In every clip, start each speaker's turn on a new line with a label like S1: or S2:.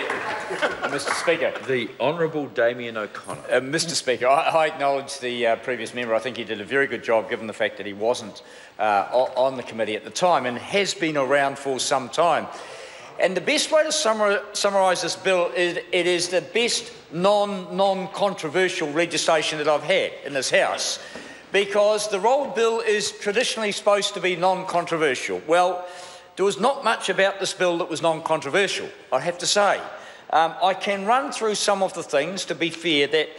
S1: Mr. Speaker.
S2: The Honourable Damien O'Connor.
S1: Mr. Speaker, I acknowledge the previous member. I think he did a very good job, given the fact that he wasn't on the committee at the time and has been around for some time. And the best way to summarise this bill is it is the best non-controversial legislation that I've had in this House, because the roll bill is traditionally supposed to be non-controversial. Well, there was not much about this bill that was non-controversial, I have to say. I can run through some of the things, to be fair, that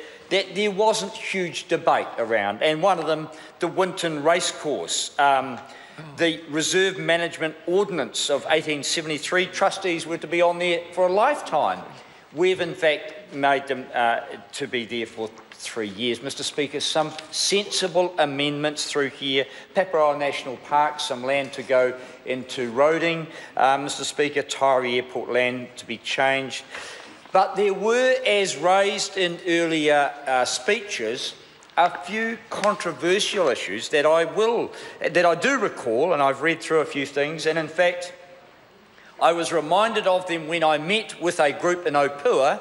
S1: there wasn't huge debate around, and one of them, the Winton Racecourse. The Reserve Management Ordinance of 1873, trustees were to be on there for a lifetime. We've in fact made them to be there for 3 years. Mr. Speaker, some sensible amendments through here. Paparoa National Park, some land to go into roading. Mr. Speaker, Taieri Airport land to be changed. But there were, as raised in earlier speeches, a few controversial issues that I do recall, and I've read through a few things, and in fact I was reminded of them when I met with a group in Opua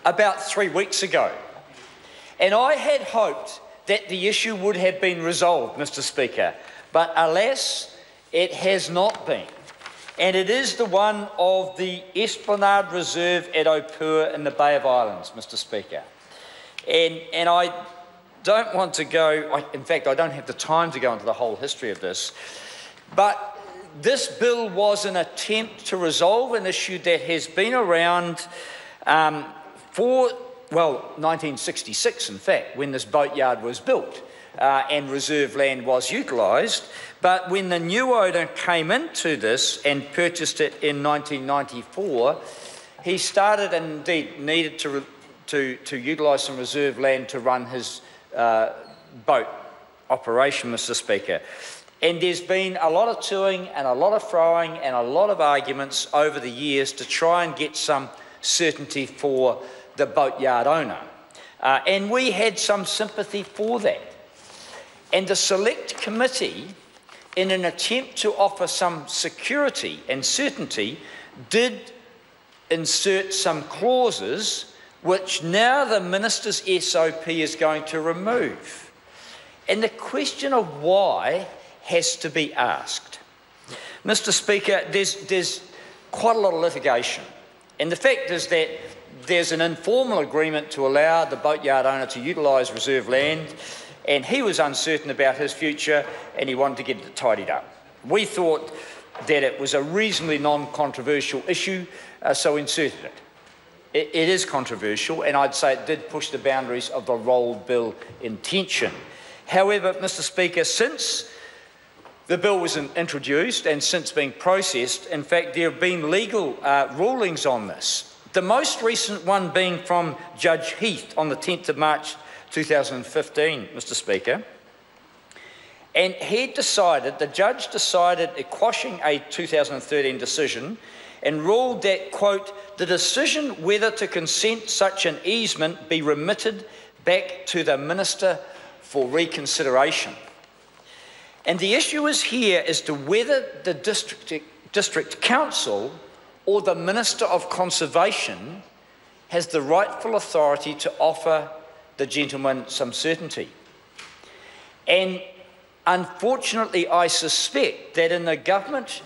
S1: about 3 weeks ago. And I had hoped that the issue would have been resolved, Mr. Speaker, but alas, it has not been. And it is the one of the Esplanade Reserve at Opua in the Bay of Islands, Mr. Speaker. And I don't want to go, in fact, I don't have the time to go into the whole history of this, but this bill was an attempt to resolve an issue that has been around for, well, 1966, in fact, when this boatyard was built and reserve land was utilised. But when the new owner came into this and purchased it in 1994, he started and indeed needed to utilise some reserve land to run his boat operation, Mr. Speaker. And there's been a lot of toing and a lot of throwing and a lot of arguments over the years to try and get some certainty for the boatyard owner. And we had some sympathy for that. And the Select Committee, in an attempt to offer some security and certainty, did insert some clauses which now the Minister's SOP is going to remove. And the question of why has to be asked. Mr. Speaker, there's quite a lot of litigation. And the fact is that there's an informal agreement to allow the boatyard owner to utilise reserve land, and he was uncertain about his future and he wanted to get it tidied up. We thought that it was a reasonably non-controversial issue, so inserted it. It is controversial, and I'd say it did push the boundaries of the roll bill intention. However, Mr. Speaker, since the bill was introduced and since being processed, in fact, there have been legal rulings on this. The most recent one being from Judge Heath on the 10th of March 2015, Mr. Speaker. And the judge decided, quashing a 2013 decision, and ruled that, quote, the decision whether to consent such an easement be remitted back to the Minister for reconsideration. And the issue is here as to whether the District Council or the Minister of Conservation has the rightful authority to offer the gentleman some certainty. And unfortunately, I suspect that in the government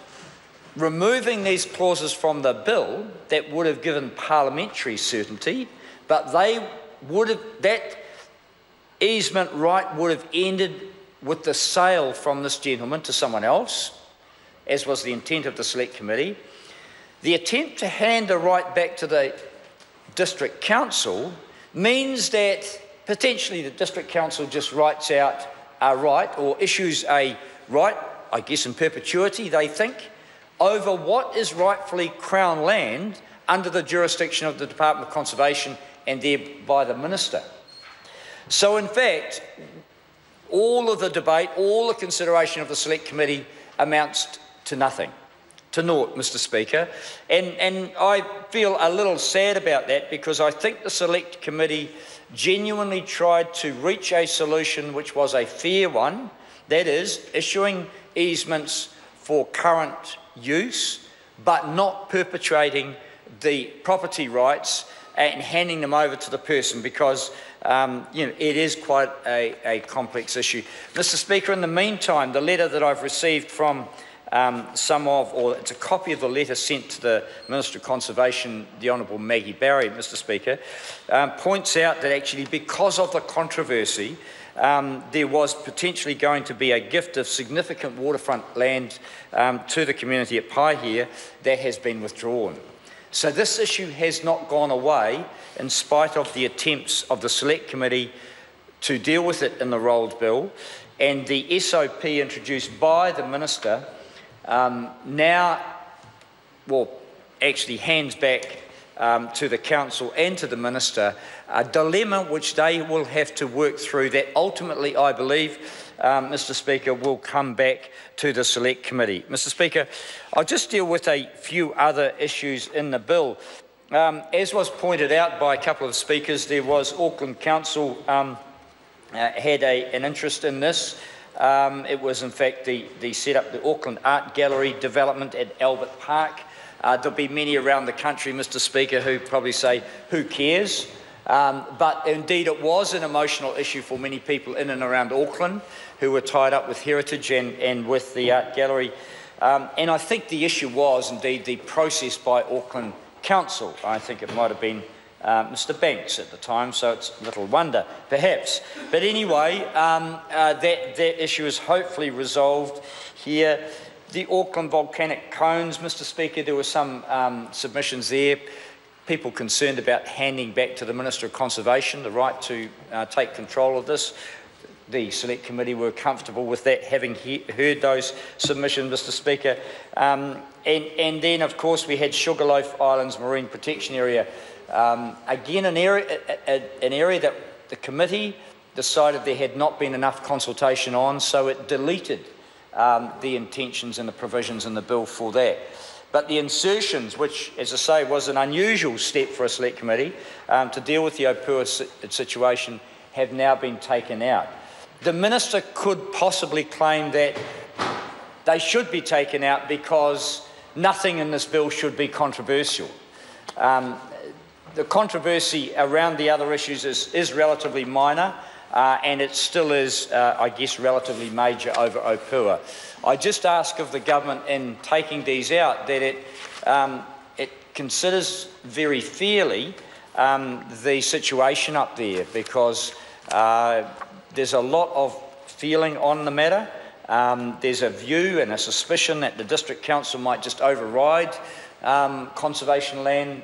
S1: removing these clauses from the bill, that would have given parliamentary certainty, but that easement right would have ended with the sale from this gentleman to someone else, as was the intent of the Select Committee. The attempt to hand the right back to the District Council means that potentially the District Council just writes out a right, or issues a right, I guess in perpetuity, they think, over what is rightfully Crown land under the jurisdiction of the Department of Conservation and thereby the Minister. So in fact, all of the debate, all the consideration of the Select Committee amounts to nothing, to naught, Mr. Speaker. And I feel a little sad about that, because I think the Select Committee genuinely tried to reach a solution which was a fair one, that is, issuing easements for current use, but not perpetuating the property rights and handing them over to the person, because it is quite a complex issue. Mr. Speaker, in the meantime, the letter that I've received from or it's a copy of the letter sent to the Minister of Conservation, the Honourable Maggie Barry, Mr. Speaker, points out that actually because of the controversy, there was potentially going to be a gift of significant waterfront land to the community at Paihia that has been withdrawn. So this issue has not gone away in spite of the attempts of the Select Committee to deal with it in the rolled bill, and the SOP introduced by the Minister actually hands back to the Council and to the Minister a dilemma which they will have to work through, that ultimately, I believe, Mr. Speaker, will come back to the Select Committee. Mr. Speaker, I'll just deal with a few other issues in the bill. As was pointed out by a couple of speakers, there was Auckland Council had an interest in this. It was, in fact, the set up the Auckland Art Gallery development at Albert Park. There'll be many around the country, Mr. Speaker, who probably say, who cares? But indeed it was an emotional issue for many people in and around Auckland who were tied up with heritage and with the art gallery. And I think the issue was indeed the process by Auckland Council. I think it might have been Mr. Banks at the time, so it's little wonder, perhaps. But anyway, that issue is hopefully resolved here. The Auckland volcanic cones, Mr. Speaker, there were some submissions there. People concerned about handing back to the Minister of Conservation the right to take control of this. The Select Committee were comfortable with that, having heard those submissions, Mr. Speaker. And then, of course, we had Sugarloaf Islands Marine Protection Area. Again, an area that the committee decided there had not been enough consultation on, so it deleted the intentions and the provisions in the bill for that. But the insertions, which, as I say, was an unusual step for a Select Committee to deal with the Opua situation, have now been taken out. The Minister could possibly claim that they should be taken out because nothing in this bill should be controversial. The controversy around the other issues is relatively minor, and it still is, I guess, relatively major over Opua. I just ask of the government in taking these out that it considers very fairly the situation up there, because there's a lot of feeling on the matter. There's a view and a suspicion that the District Council might just override conservation land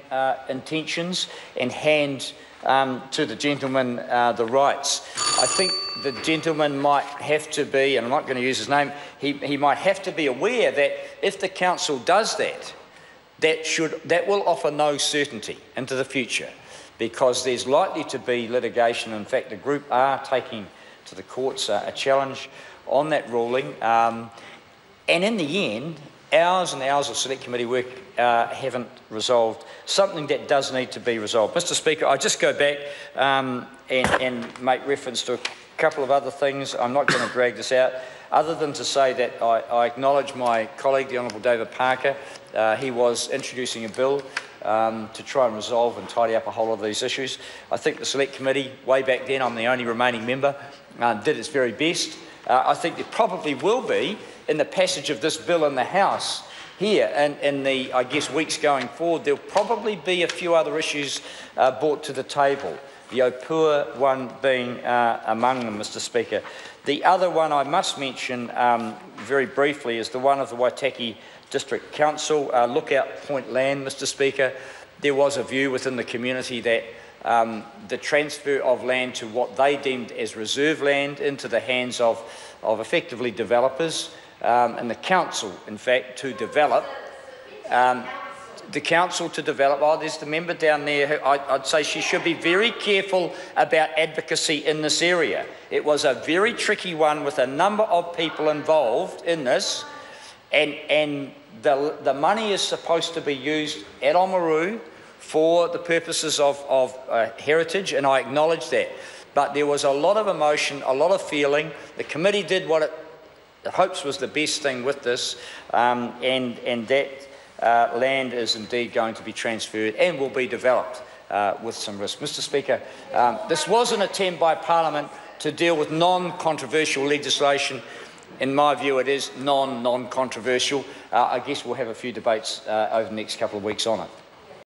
S1: intentions and hand to the gentleman the rights. I think the gentleman might have to be, and I'm not going to use his name, he might have to be aware that if the council does that, that will offer no certainty into the future, because there's likely to be litigation. In fact, the group are taking to the courts a challenge on that ruling, and in the end, hours and hours of Select Committee work haven't resolved something that does need to be resolved. Mr. Speaker, I just go back and make reference to a couple of other things. I'm not going to drag this out, other than to say that I acknowledge my colleague, the Honourable David Parker. He was introducing a bill to try and resolve and tidy up a whole lot of these issues. I think the Select Committee, way back then, I'm the only remaining member, did its very best. I think there probably will be, in the passage of this bill in the House here, and in the, I guess, weeks going forward, there'll probably be a few other issues brought to the table, the Opua one being among them, Mr. Speaker. The other one I must mention very briefly is the one of the Waitaki District Council, Lookout Point land, Mr. Speaker. There was a view within the community that the transfer of land to what they deemed as reserve land into the hands of effectively developers, and the council, in fact, to develop. The council to develop. Oh, there's the member down there who I'd say she should be very careful about advocacy in this area. It was a very tricky one with a number of people involved in this, and the money is supposed to be used at Oamaru for the purposes of heritage, and I acknowledge that. But there was a lot of emotion, a lot of feeling. The committee did what it hopes was the best thing with this, and that land is indeed going to be transferred and will be developed with some risk. Mr Speaker, this was an attempt by Parliament to deal with non-controversial legislation. In my view, it is non-controversial. I guess we'll have a few debates over the next couple of weeks on it.